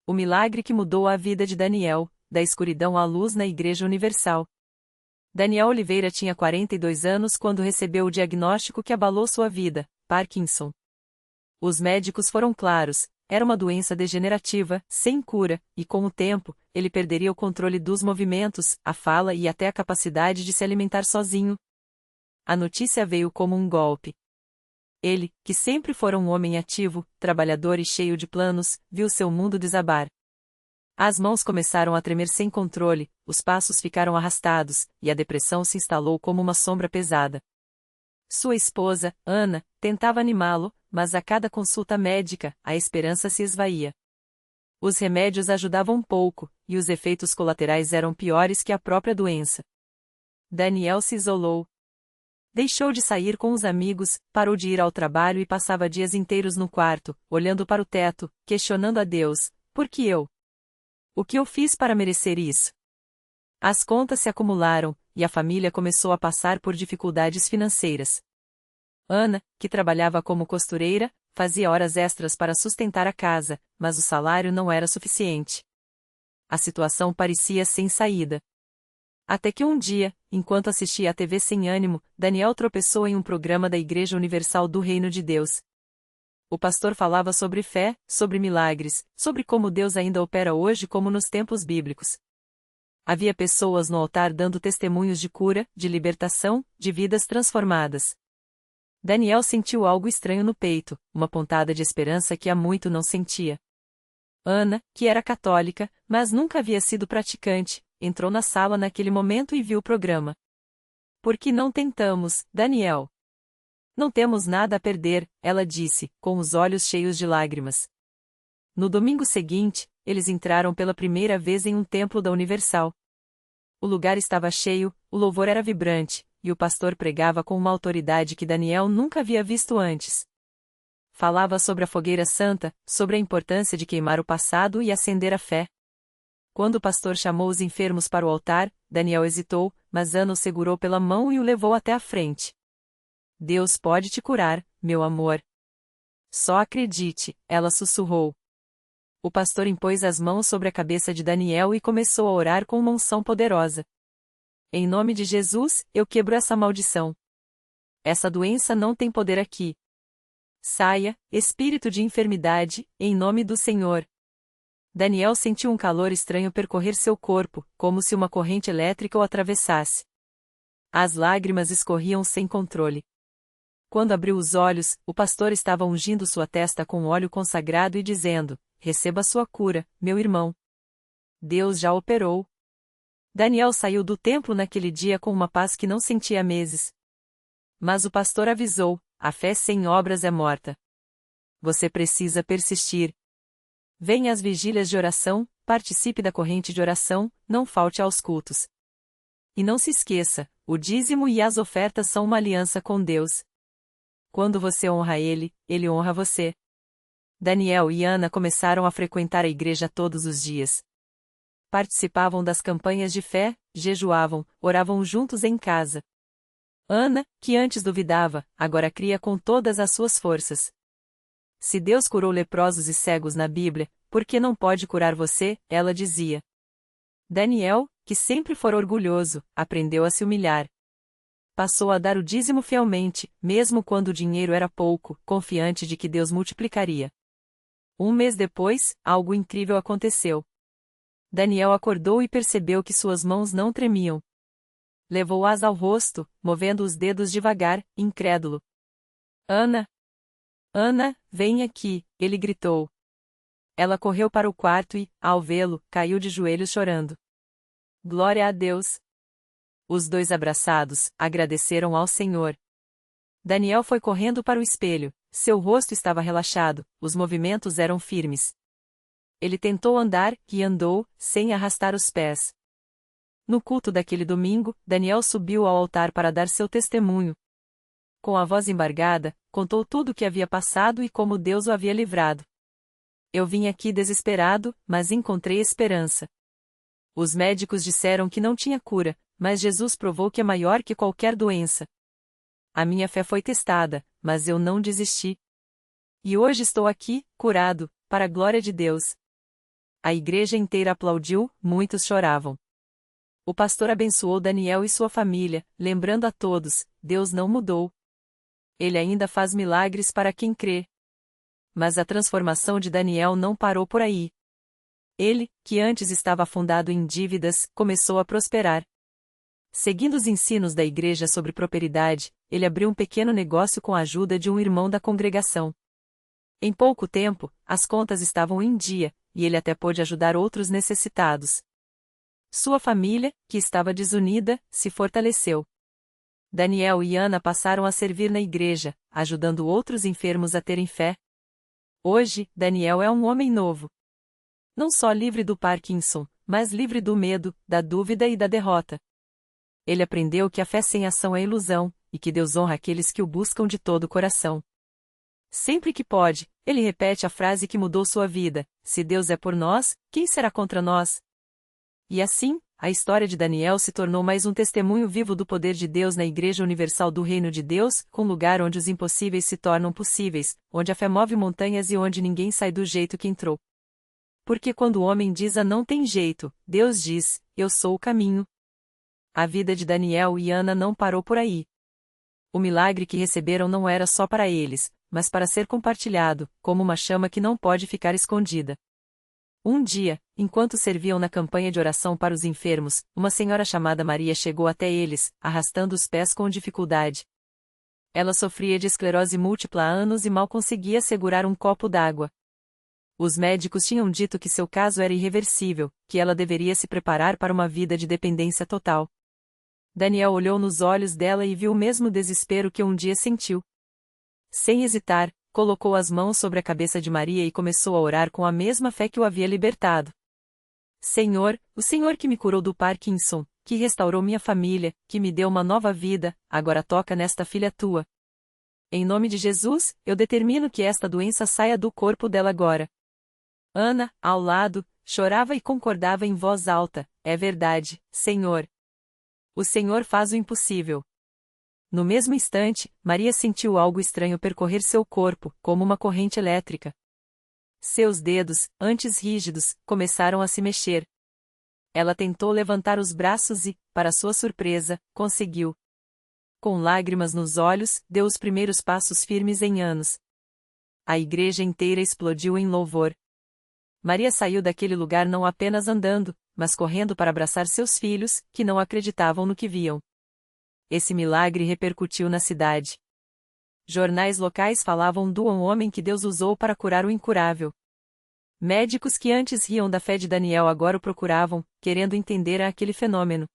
O milagre que mudou a vida de Daniel, da escuridão à luz na Igreja Universal. Daniel Oliveira tinha 42 anos quando recebeu o diagnóstico que abalou sua vida, Parkinson. Os médicos foram claros, era uma doença degenerativa, sem cura, e com o tempo, ele perderia o controle dos movimentos, a fala e até a capacidade de se alimentar sozinho. A notícia veio como um golpe. Ele, que sempre fora um homem ativo, trabalhador e cheio de planos, viu seu mundo desabar. As mãos começaram a tremer sem controle, os passos ficaram arrastados, e a depressão se instalou como uma sombra pesada. Sua esposa, Ana, tentava animá-lo, mas a cada consulta médica, a esperança se esvaía. Os remédios ajudavam pouco, e os efeitos colaterais eram piores que a própria doença. Daniel se isolou. Deixou de sair com os amigos, parou de ir ao trabalho e passava dias inteiros no quarto, olhando para o teto, questionando a Deus: por que eu? O que eu fiz para merecer isso? As contas se acumularam, e a família começou a passar por dificuldades financeiras. Ana, que trabalhava como costureira, fazia horas extras para sustentar a casa, mas o salário não era suficiente. A situação parecia sem saída. Até que um dia, enquanto assistia à TV sem ânimo, Daniel tropeçou em um programa da Igreja Universal do Reino de Deus. O pastor falava sobre fé, sobre milagres, sobre como Deus ainda opera hoje como nos tempos bíblicos. Havia pessoas no altar dando testemunhos de cura, de libertação, de vidas transformadas. Daniel sentiu algo estranho no peito, uma pontada de esperança que há muito não sentia. Ana, que era católica, mas nunca havia sido praticante, entrou na sala naquele momento e viu o programa. Por que não tentamos, Daniel? Não temos nada a perder, ela disse, com os olhos cheios de lágrimas. No domingo seguinte, eles entraram pela primeira vez em um templo da Universal. O lugar estava cheio, o louvor era vibrante, e o pastor pregava com uma autoridade que Daniel nunca havia visto antes. Falava sobre a fogueira santa, sobre a importância de queimar o passado e acender a fé. Quando o pastor chamou os enfermos para o altar, Daniel hesitou, mas Ana o segurou pela mão e o levou até a frente. Deus pode te curar, meu amor. Só acredite, ela sussurrou. O pastor impôs as mãos sobre a cabeça de Daniel e começou a orar com uma unção poderosa. Em nome de Jesus, eu quebro essa maldição. Essa doença não tem poder aqui. Saia, espírito de enfermidade, em nome do Senhor. Daniel sentiu um calor estranho percorrer seu corpo, como se uma corrente elétrica o atravessasse. As lágrimas escorriam sem controle. Quando abriu os olhos, o pastor estava ungindo sua testa com óleo consagrado e dizendo: receba sua cura, meu irmão. Deus já operou. Daniel saiu do templo naquele dia com uma paz que não sentia há meses. Mas o pastor avisou: a fé sem obras é morta. Você precisa persistir. Venha às vigílias de oração, participe da corrente de oração, não falte aos cultos. E não se esqueça, o dízimo e as ofertas são uma aliança com Deus. Quando você honra Ele, Ele honra você. Daniel e Ana começaram a frequentar a igreja todos os dias. Participavam das campanhas de fé, jejuavam, oravam juntos em casa. Ana, que antes duvidava, agora cria com todas as suas forças. Se Deus curou leprosos e cegos na Bíblia, por que não pode curar você? Ela dizia. Daniel, que sempre fora orgulhoso, aprendeu a se humilhar. Passou a dar o dízimo fielmente, mesmo quando o dinheiro era pouco, confiante de que Deus multiplicaria. Um mês depois, algo incrível aconteceu. Daniel acordou e percebeu que suas mãos não tremiam. Levou-as ao rosto, movendo os dedos devagar, incrédulo. Ana! Ana, vem aqui, ele gritou. Ela correu para o quarto e, ao vê-lo, caiu de joelhos chorando. Glória a Deus! Os dois abraçados, agradeceram ao Senhor. Daniel foi correndo para o espelho, seu rosto estava relaxado, os movimentos eram firmes. Ele tentou andar, e andou, sem arrastar os pés. No culto daquele domingo, Daniel subiu ao altar para dar seu testemunho. Com a voz embargada, contou tudo o que havia passado e como Deus o havia livrado. Eu vim aqui desesperado, mas encontrei esperança. Os médicos disseram que não tinha cura, mas Jesus provou que é maior que qualquer doença. A minha fé foi testada, mas eu não desisti. E hoje estou aqui, curado, para a glória de Deus. A igreja inteira aplaudiu, muitos choravam. O pastor abençoou Daniel e sua família, lembrando a todos: Deus não mudou. Ele ainda faz milagres para quem crê. Mas a transformação de Daniel não parou por aí. Ele, que antes estava afundado em dívidas, começou a prosperar. Seguindo os ensinos da igreja sobre prosperidade, ele abriu um pequeno negócio com a ajuda de um irmão da congregação. Em pouco tempo, as contas estavam em dia, e ele até pôde ajudar outros necessitados. Sua família, que estava desunida, se fortaleceu. Daniel e Ana passaram a servir na igreja, ajudando outros enfermos a terem fé. Hoje, Daniel é um homem novo. Não só livre do Parkinson, mas livre do medo, da dúvida e da derrota. Ele aprendeu que a fé sem ação é ilusão, e que Deus honra aqueles que o buscam de todo o coração. Sempre que pode, ele repete a frase que mudou sua vida: se Deus é por nós, quem será contra nós? E assim, a história de Daniel se tornou mais um testemunho vivo do poder de Deus na Igreja Universal do Reino de Deus, um lugar onde os impossíveis se tornam possíveis, onde a fé move montanhas e onde ninguém sai do jeito que entrou. Porque quando o homem diz não tem jeito, Deus diz: eu sou o caminho. A vida de Daniel e Ana não parou por aí. O milagre que receberam não era só para eles, mas para ser compartilhado, como uma chama que não pode ficar escondida. Um dia, enquanto serviam na campanha de oração para os enfermos, uma senhora chamada Maria chegou até eles, arrastando os pés com dificuldade. Ela sofria de esclerose múltipla há anos e mal conseguia segurar um copo d'água. Os médicos tinham dito que seu caso era irreversível, que ela deveria se preparar para uma vida de dependência total. Daniel olhou nos olhos dela e viu o mesmo desespero que um dia sentiu. Sem hesitar, colocou as mãos sobre a cabeça de Maria e começou a orar com a mesma fé que o havia libertado. Senhor, o Senhor que me curou do Parkinson, que restaurou minha família, que me deu uma nova vida, agora toca nesta filha tua. Em nome de Jesus, eu determino que esta doença saia do corpo dela agora. Ana, ao lado, chorava e concordava em voz alta: é verdade, Senhor. O Senhor faz o impossível. No mesmo instante, Maria sentiu algo estranho percorrer seu corpo, como uma corrente elétrica. Seus dedos, antes rígidos, começaram a se mexer. Ela tentou levantar os braços e, para sua surpresa, conseguiu. Com lágrimas nos olhos, deu os primeiros passos firmes em anos. A igreja inteira explodiu em louvor. Maria saiu daquele lugar não apenas andando, mas correndo para abraçar seus filhos, que não acreditavam no que viam. Esse milagre repercutiu na cidade. Jornais locais falavam do homem que Deus usou para curar o incurável. Médicos que antes riam da fé de Daniel agora o procuravam, querendo entender aquele fenômeno.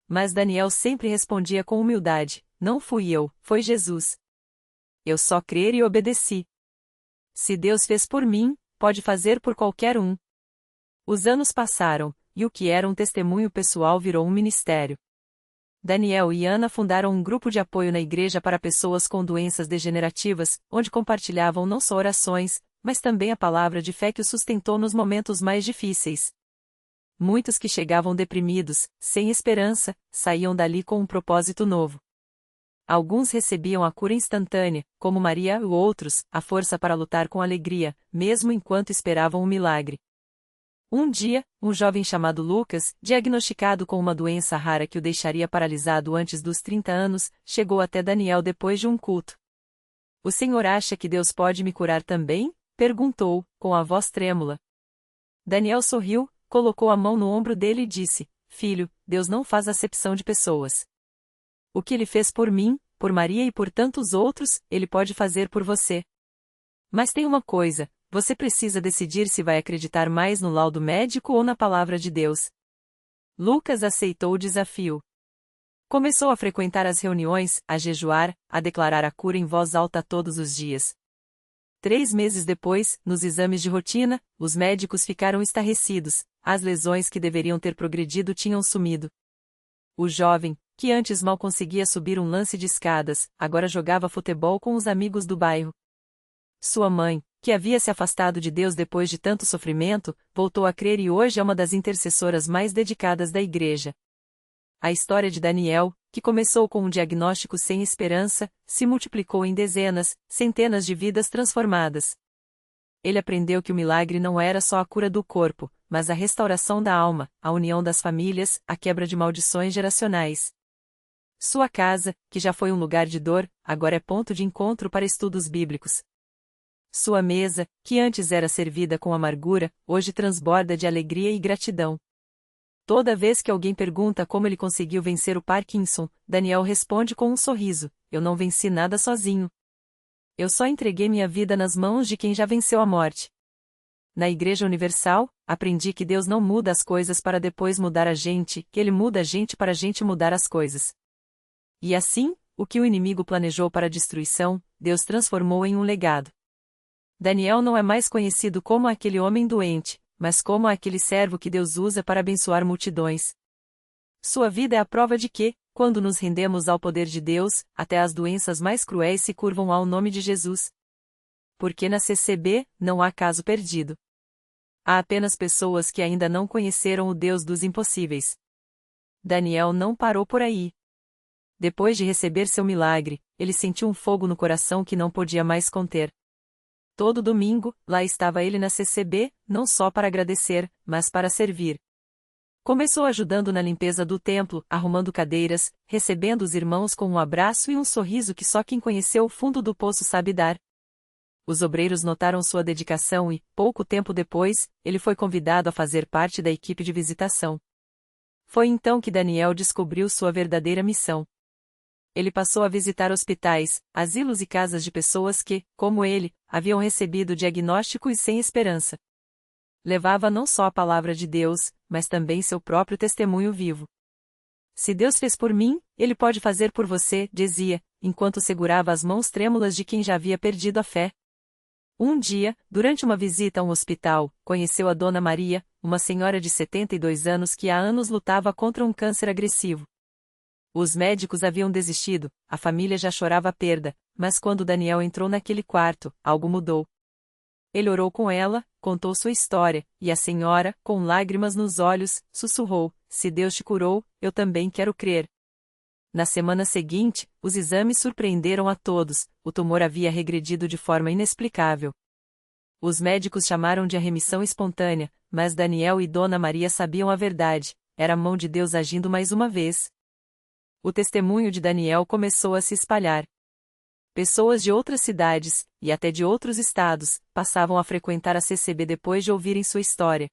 Mas Daniel sempre respondia com humildade: não fui eu, foi Jesus. Eu só crer e obedeci. Se Deus fez por mim, pode fazer por qualquer um. Os anos passaram, e o que era um testemunho pessoal virou um ministério. Daniel e Ana fundaram um grupo de apoio na igreja para pessoas com doenças degenerativas, onde compartilhavam não só orações, mas também a palavra de fé que os sustentou nos momentos mais difíceis. Muitos que chegavam deprimidos, sem esperança, saíam dali com um propósito novo. Alguns recebiam a cura instantânea, como Maria, e outros, a força para lutar com alegria, mesmo enquanto esperavam um milagre. Um dia, um jovem chamado Lucas, diagnosticado com uma doença rara que o deixaria paralisado antes dos 30 anos, chegou até Daniel depois de um culto. O senhor acha que Deus pode me curar também? Perguntou, com a voz trêmula. Daniel sorriu, colocou a mão no ombro dele e disse: Filho, Deus não faz acepção de pessoas. O que ele fez por mim, por Maria e por tantos outros, ele pode fazer por você. Mas tem uma coisa: você precisa decidir se vai acreditar mais no laudo médico ou na palavra de Deus. Lucas aceitou o desafio. Começou a frequentar as reuniões, a jejuar, a declarar a cura em voz alta todos os dias. 3 meses depois, nos exames de rotina, os médicos ficaram estarrecidos: as lesões que deveriam ter progredido tinham sumido. O jovem, que antes mal conseguia subir um lance de escadas, agora jogava futebol com os amigos do bairro. Sua mãe, que havia se afastado de Deus depois de tanto sofrimento, voltou a crer e hoje é uma das intercessoras mais dedicadas da igreja. A história de Daniel, que começou com um diagnóstico sem esperança, se multiplicou em dezenas, centenas de vidas transformadas. Ele aprendeu que o milagre não era só a cura do corpo, mas a restauração da alma, a união das famílias, a quebra de maldições geracionais. Sua casa, que já foi um lugar de dor, agora é ponto de encontro para estudos bíblicos. Sua mesa, que antes era servida com amargura, hoje transborda de alegria e gratidão. Toda vez que alguém pergunta como ele conseguiu vencer o Parkinson, Daniel responde com um sorriso: eu não venci nada sozinho. Eu só entreguei minha vida nas mãos de quem já venceu a morte. Na Igreja Universal, aprendi que Deus não muda as coisas para depois mudar a gente, que Ele muda a gente para a gente mudar as coisas. E assim, o que o inimigo planejou para a destruição, Deus transformou em um legado. Daniel não é mais conhecido como aquele homem doente, mas como aquele servo que Deus usa para abençoar multidões. Sua vida é a prova de que, quando nos rendemos ao poder de Deus, até as doenças mais cruéis se curvam ao nome de Jesus. Porque na CCB, não há caso perdido. Há apenas pessoas que ainda não conheceram o Deus dos impossíveis. Daniel não parou por aí. Depois de receber seu milagre, ele sentiu um fogo no coração que não podia mais conter. Todo domingo, lá estava ele na CCB, não só para agradecer, mas para servir. Começou ajudando na limpeza do templo, arrumando cadeiras, recebendo os irmãos com um abraço e um sorriso que só quem conheceu o fundo do poço sabe dar. Os obreiros notaram sua dedicação e, pouco tempo depois, ele foi convidado a fazer parte da equipe de visitação. Foi então que Daniel descobriu sua verdadeira missão. Ele passou a visitar hospitais, asilos e casas de pessoas que, como ele, haviam recebido diagnósticos sem esperança. Levava não só a palavra de Deus, mas também seu próprio testemunho vivo. Se Deus fez por mim, Ele pode fazer por você, dizia, enquanto segurava as mãos trêmulas de quem já havia perdido a fé. Um dia, durante uma visita a um hospital, conheceu a Dona Maria, uma senhora de 72 anos que há anos lutava contra um câncer agressivo. Os médicos haviam desistido, a família já chorava a perda, mas quando Daniel entrou naquele quarto, algo mudou. Ele orou com ela, contou sua história, e a senhora, com lágrimas nos olhos, sussurrou: se Deus te curou, eu também quero crer. Na semana seguinte, os exames surpreenderam a todos, o tumor havia regredido de forma inexplicável. Os médicos chamaram de a remissão espontânea, mas Daniel e Dona Maria sabiam a verdade: era a mão de Deus agindo mais uma vez. O testemunho de Daniel começou a se espalhar. Pessoas de outras cidades, e até de outros estados, passavam a frequentar a CCB depois de ouvirem sua história.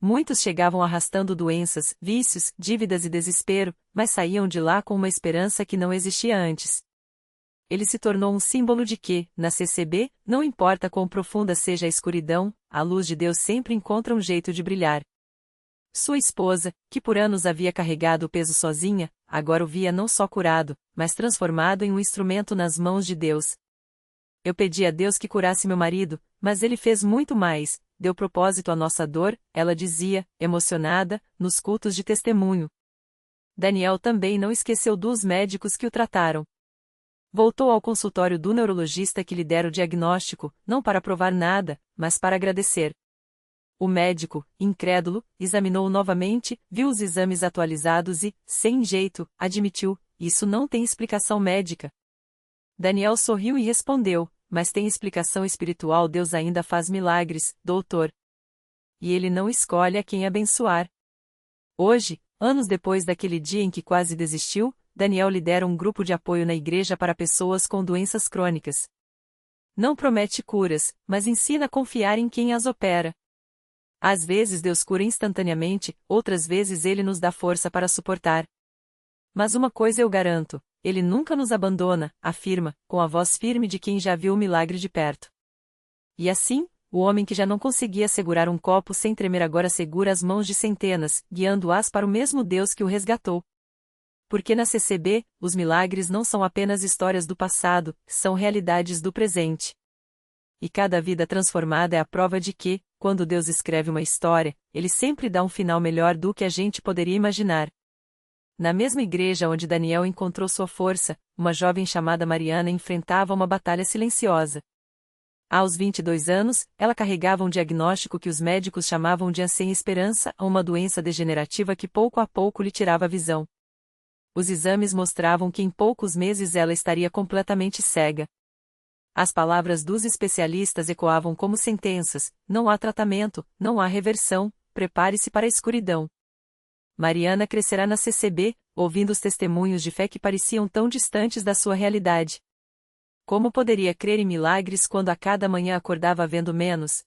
Muitos chegavam arrastando doenças, vícios, dívidas e desespero, mas saíam de lá com uma esperança que não existia antes. Ele se tornou um símbolo de que, na CCB, não importa quão profunda seja a escuridão, a luz de Deus sempre encontra um jeito de brilhar. Sua esposa, que por anos havia carregado o peso sozinha, agora o via não só curado, mas transformado em um instrumento nas mãos de Deus. Eu pedi a Deus que curasse meu marido, mas ele fez muito mais, deu propósito à nossa dor, ela dizia, emocionada, nos cultos de testemunho. Daniel também não esqueceu dos médicos que o trataram. Voltou ao consultório do neurologista que lhe dera o diagnóstico, não para provar nada, mas para agradecer. O médico, incrédulo, examinou-o novamente, viu os exames atualizados e, sem jeito, admitiu: isso não tem explicação médica. Daniel sorriu e respondeu: mas tem explicação espiritual, Deus ainda faz milagres, doutor. E ele não escolhe a quem abençoar. Hoje, anos depois daquele dia em que quase desistiu, Daniel lidera um grupo de apoio na igreja para pessoas com doenças crônicas. Não promete curas, mas ensina a confiar em quem as opera. Às vezes Deus cura instantaneamente, outras vezes Ele nos dá força para suportar. Mas uma coisa eu garanto: Ele nunca nos abandona, afirma, com a voz firme de quem já viu o milagre de perto. E assim, o homem que já não conseguia segurar um copo sem tremer agora segura as mãos de centenas, guiando-as para o mesmo Deus que o resgatou. Porque na CCB, os milagres não são apenas histórias do passado, são realidades do presente. E cada vida transformada é a prova de que, quando Deus escreve uma história, Ele sempre dá um final melhor do que a gente poderia imaginar. Na mesma igreja onde Daniel encontrou sua força, uma jovem chamada Mariana enfrentava uma batalha silenciosa. Aos 22 anos, ela carregava um diagnóstico que os médicos chamavam de sem esperança, a uma doença degenerativa que pouco a pouco lhe tirava a visão. Os exames mostravam que em poucos meses ela estaria completamente cega. As palavras dos especialistas ecoavam como sentenças: não há tratamento, não há reversão, prepare-se para a escuridão. Mariana crescerá na CCB, ouvindo os testemunhos de fé que pareciam tão distantes da sua realidade. Como poderia crer em milagres quando a cada manhã acordava vendo menos?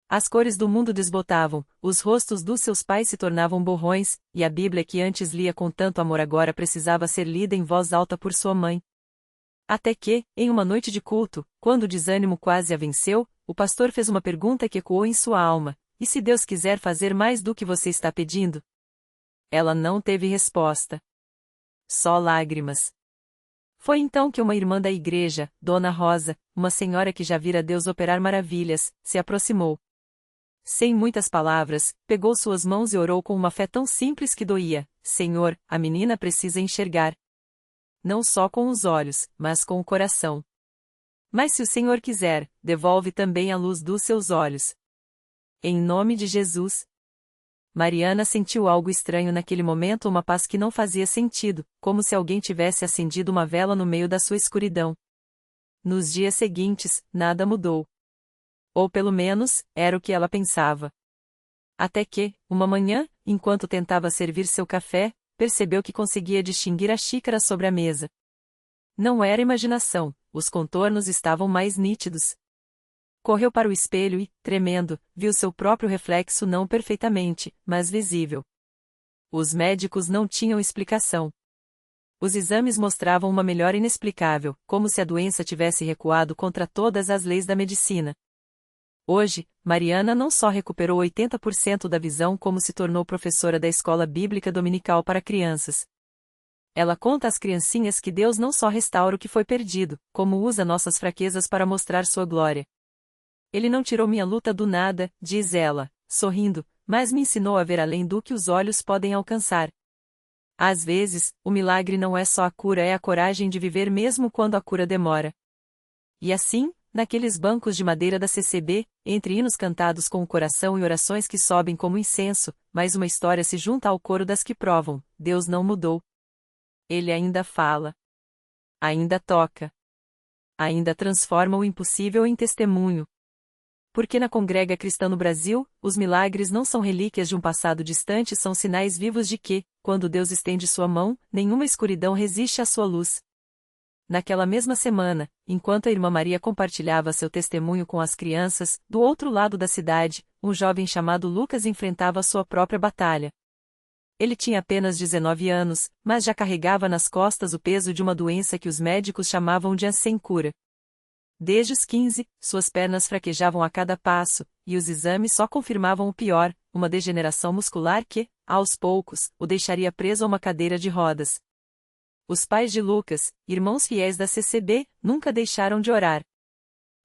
As cores do mundo desbotavam, os rostos dos seus pais se tornavam borrões, e a Bíblia que antes lia com tanto amor agora precisava ser lida em voz alta por sua mãe. Até que, em uma noite de culto, quando o desânimo quase a venceu, o pastor fez uma pergunta que ecoou em sua alma: e se Deus quiser fazer mais do que você está pedindo? Ela não teve resposta. Só lágrimas. Foi então que uma irmã da igreja, Dona Rosa, uma senhora que já vira Deus operar maravilhas, se aproximou. Sem muitas palavras, pegou suas mãos e orou com uma fé tão simples que doía: Senhor, a menina precisa enxergar. Não só com os olhos, mas com o coração. Mas se o Senhor quiser, devolve também a luz dos seus olhos. Em nome de Jesus. Mariana sentiu algo estranho naquele momento, uma paz que não fazia sentido, como se alguém tivesse acendido uma vela no meio da sua escuridão. Nos dias seguintes, nada mudou. Ou pelo menos, era o que ela pensava. Até que, uma manhã, enquanto tentava servir seu café, percebeu que conseguia distinguir a xícara sobre a mesa. Não era imaginação, os contornos estavam mais nítidos. Correu para o espelho e, tremendo, viu seu próprio reflexo não perfeitamente, mas visível. Os médicos não tinham explicação. Os exames mostravam uma melhora inexplicável, como se a doença tivesse recuado contra todas as leis da medicina. Hoje, Mariana não só recuperou 80% da visão, como se tornou professora da escola bíblica dominical para crianças. Ela conta às criancinhas que Deus não só restaura o que foi perdido, como usa nossas fraquezas para mostrar sua glória. Ele não tirou minha luta do nada, diz ela, sorrindo, mas me ensinou a ver além do que os olhos podem alcançar. Às vezes, o milagre não é só a cura, é a coragem de viver mesmo quando a cura demora. E assim, naqueles bancos de madeira da CCB, entre hinos cantados com o coração e orações que sobem como incenso, mais uma história se junta ao coro das que provam: Deus não mudou. Ele ainda fala. Ainda toca. Ainda transforma o impossível em testemunho. Porque na Congrega Cristã no Brasil, os milagres não são relíquias de um passado distante, são sinais vivos de que, quando Deus estende sua mão, nenhuma escuridão resiste à sua luz. Naquela mesma semana, enquanto a irmã Maria compartilhava seu testemunho com as crianças, do outro lado da cidade, um jovem chamado Lucas enfrentava sua própria batalha. Ele tinha apenas 19 anos, mas já carregava nas costas o peso de uma doença que os médicos chamavam de sem cura. Desde os 15, suas pernas fraquejavam a cada passo, e os exames só confirmavam o pior: uma degeneração muscular que, aos poucos, o deixaria preso a uma cadeira de rodas. Os pais de Lucas, irmãos fiéis da CCB, nunca deixaram de orar.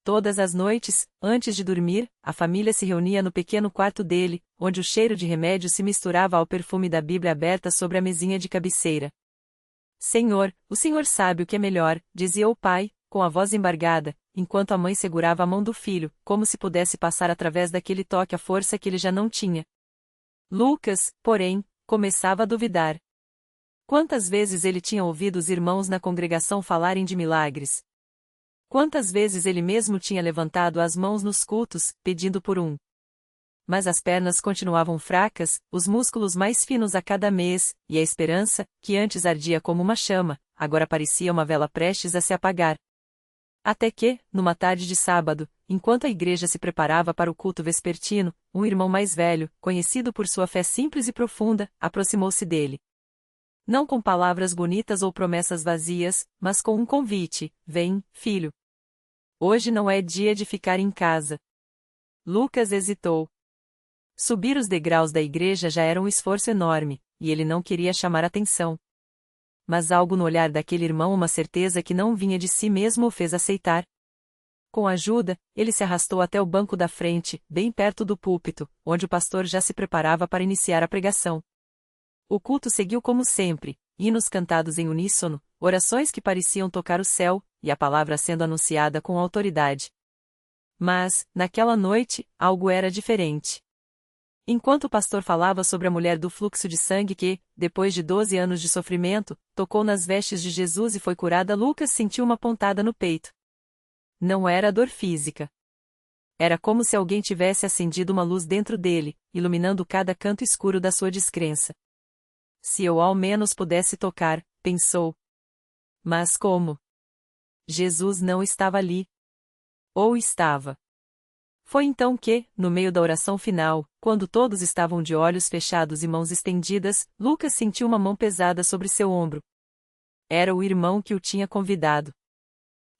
Todas as noites, antes de dormir, a família se reunia no pequeno quarto dele, onde o cheiro de remédio se misturava ao perfume da Bíblia aberta sobre a mesinha de cabeceira. Senhor, o Senhor sabe o que é melhor, dizia o pai, com a voz embargada, enquanto a mãe segurava a mão do filho, como se pudesse passar através daquele toque a força que ele já não tinha. Lucas, porém, começava a duvidar. Quantas vezes ele tinha ouvido os irmãos na congregação falarem de milagres? Quantas vezes ele mesmo tinha levantado as mãos nos cultos, pedindo por um? Mas as pernas continuavam fracas, os músculos mais finos a cada mês, e a esperança, que antes ardia como uma chama, agora parecia uma vela prestes a se apagar. Até que, numa tarde de sábado, enquanto a igreja se preparava para o culto vespertino, um irmão mais velho, conhecido por sua fé simples e profunda, aproximou-se dele. Não com palavras bonitas ou promessas vazias, mas com um convite: vem, filho. Hoje não é dia de ficar em casa. Lucas hesitou. Subir os degraus da igreja já era um esforço enorme, e ele não queria chamar atenção. Mas algo no olhar daquele irmão, uma certeza que não vinha de si mesmo, o fez aceitar. Com ajuda, ele se arrastou até o banco da frente, bem perto do púlpito, onde o pastor já se preparava para iniciar a pregação. O culto seguiu como sempre, hinos cantados em uníssono, orações que pareciam tocar o céu, e a palavra sendo anunciada com autoridade. Mas, naquela noite, algo era diferente. Enquanto o pastor falava sobre a mulher do fluxo de sangue que, depois de 12 anos de sofrimento, tocou nas vestes de Jesus e foi curada, Lucas sentiu uma pontada no peito. Não era dor física. Era como se alguém tivesse acendido uma luz dentro dele, iluminando cada canto escuro da sua descrença. Se eu ao menos pudesse tocar, pensou. Mas como? Jesus não estava ali. Ou estava? Foi então que, no meio da oração final, quando todos estavam de olhos fechados e mãos estendidas, Lucas sentiu uma mão pesada sobre seu ombro. Era o irmão que o tinha convidado.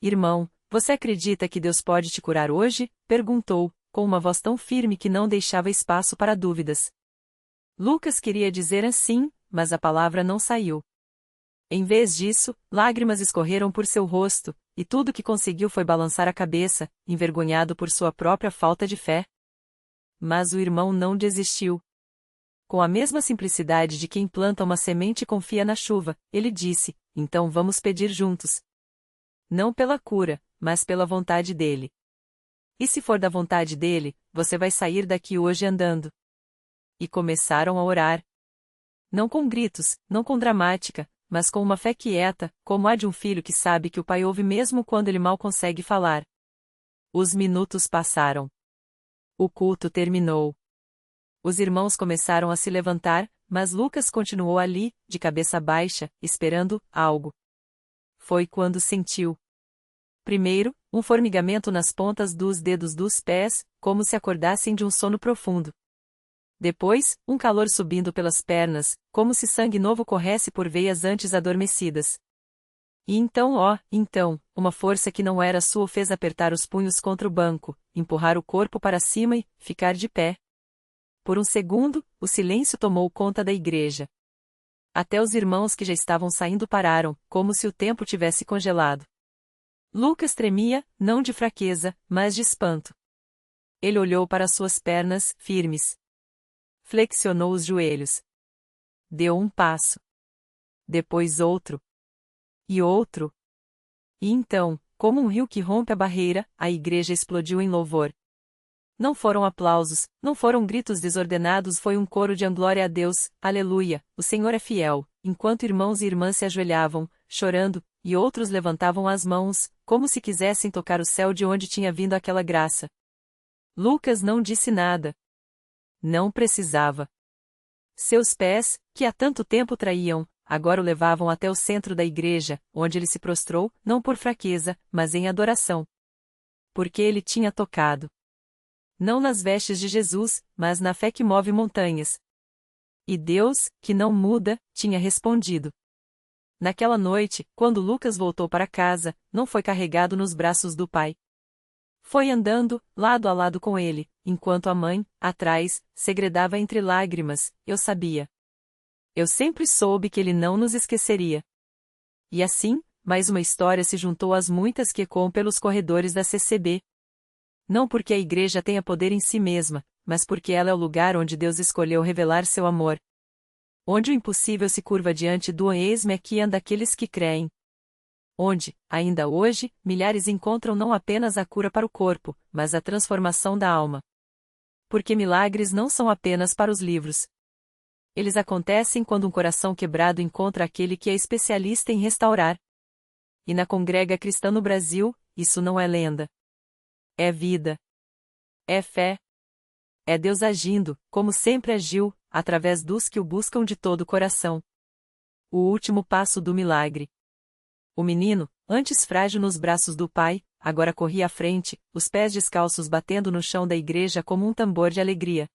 Irmão, você acredita que Deus pode te curar hoje? Perguntou, com uma voz tão firme que não deixava espaço para dúvidas. Lucas queria dizer assim, mas a palavra não saiu. Em vez disso, lágrimas escorreram por seu rosto, e tudo que conseguiu foi balançar a cabeça, envergonhado por sua própria falta de fé. Mas o irmão não desistiu. Com a mesma simplicidade de quem planta uma semente e confia na chuva, ele disse: então vamos pedir juntos. Não pela cura, mas pela vontade dele. E se for da vontade dele, você vai sair daqui hoje andando. E começaram a orar. Não com gritos, não com dramática, mas com uma fé quieta, como a de um filho que sabe que o pai ouve mesmo quando ele mal consegue falar. Os minutos passaram. O culto terminou. Os irmãos começaram a se levantar, mas Lucas continuou ali, de cabeça baixa, esperando algo. Foi quando sentiu. Primeiro, um formigamento nas pontas dos dedos dos pés, como se acordassem de um sono profundo. Depois, um calor subindo pelas pernas, como se sangue novo corresse por veias antes adormecidas. E então, uma força que não era sua o fez apertar os punhos contra o banco, empurrar o corpo para cima e ficar de pé. Por um segundo, o silêncio tomou conta da igreja. Até os irmãos que já estavam saindo pararam, como se o tempo tivesse congelado. Lucas tremia, não de fraqueza, mas de espanto. Ele olhou para suas pernas, firmes. Flexionou os joelhos. Deu um passo. Depois outro. E outro. E então, como um rio que rompe a barreira, a igreja explodiu em louvor. Não foram aplausos, não foram gritos desordenados, foi um coro de glória a Deus, aleluia, o Senhor é fiel, enquanto irmãos e irmãs se ajoelhavam, chorando, e outros levantavam as mãos, como se quisessem tocar o céu de onde tinha vindo aquela graça. Lucas não disse nada. Não precisava. Seus pés, que há tanto tempo traíam, agora o levavam até o centro da igreja, onde ele se prostrou, não por fraqueza, mas em adoração. Porque ele tinha tocado. Não nas vestes de Jesus, mas na fé que move montanhas. E Deus, que não muda, tinha respondido. Naquela noite, quando Lucas voltou para casa, não foi carregado nos braços do pai. Foi andando, lado a lado com ele, enquanto a mãe, atrás, segredava entre lágrimas: eu sabia. Eu sempre soube que ele não nos esqueceria. E assim, mais uma história se juntou às muitas que ecoam pelos corredores da CCB. Não porque a igreja tenha poder em si mesma, mas porque ela é o lugar onde Deus escolheu revelar seu amor. Onde o impossível se curva diante do eis-me aqui anda aqueles que creem. Onde, ainda hoje, milhares encontram não apenas a cura para o corpo, mas a transformação da alma. Porque milagres não são apenas para os livros. Eles acontecem quando um coração quebrado encontra aquele que é especialista em restaurar. E na Congrega Cristã no Brasil, isso não é lenda. É vida. É fé. É Deus agindo, como sempre agiu, através dos que o buscam de todo o coração. O último passo do milagre. O menino, antes frágil nos braços do pai, agora corria à frente, os pés descalços batendo no chão da igreja como um tambor de alegria.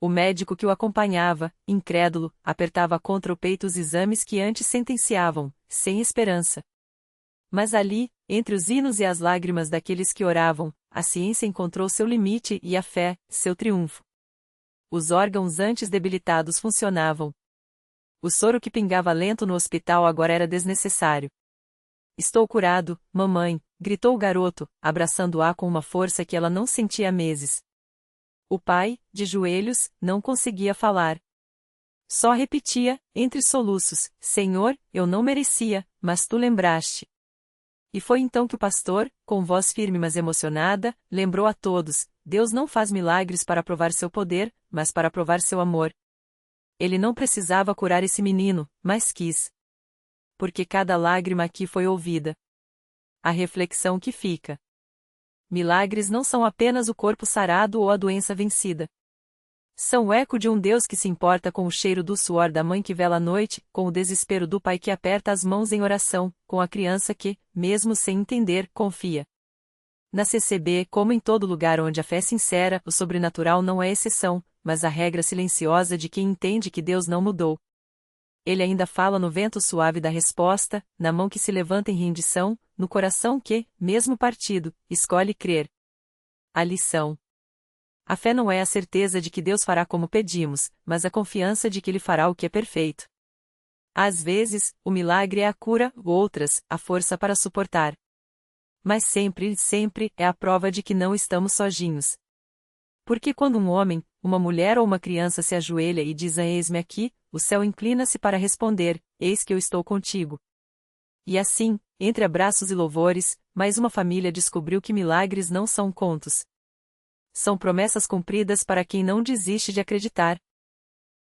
O médico que o acompanhava, incrédulo, apertava contra o peito os exames que antes sentenciavam, sem esperança. Mas ali, entre os hinos e as lágrimas daqueles que oravam, a ciência encontrou seu limite e a fé, seu triunfo. Os órgãos antes debilitados funcionavam. O soro que pingava lento no hospital agora era desnecessário. Estou curado, mamãe, gritou o garoto, abraçando-a com uma força que ela não sentia há meses. O pai, de joelhos, não conseguia falar. Só repetia, entre soluços: Senhor, eu não merecia, mas tu lembraste. E foi então que o pastor, com voz firme mas emocionada, lembrou a todos: Deus não faz milagres para provar seu poder, mas para provar seu amor. Ele não precisava curar esse menino, mas quis. Porque cada lágrima aqui foi ouvida. A reflexão que fica. milagres não são apenas o corpo sarado ou a doença vencida. São o eco de um Deus que se importa com o cheiro do suor da mãe que vela à noite, com o desespero do pai que aperta as mãos em oração, com a criança que, mesmo sem entender, confia. Na CCB, como em todo lugar onde a fé é sincera, o sobrenatural não é exceção, mas a regra silenciosa de quem entende que Deus não mudou. Ele ainda fala no vento suave da resposta, na mão que se levanta em rendição, no coração que, mesmo partido, escolhe crer. A lição. A fé não é a certeza de que Deus fará como pedimos, mas a confiança de que Ele fará o que é perfeito. Às vezes, o milagre é a cura, outras, a força para suportar. Mas sempre, sempre, é a prova de que não estamos sozinhos. Porque quando um homem, uma mulher ou uma criança se ajoelha e diz: Eis-me aqui, o céu inclina-se para responder: Eis que eu estou contigo. E assim, entre abraços e louvores, mais uma família descobriu que milagres não são contos. São promessas cumpridas para quem não desiste de acreditar.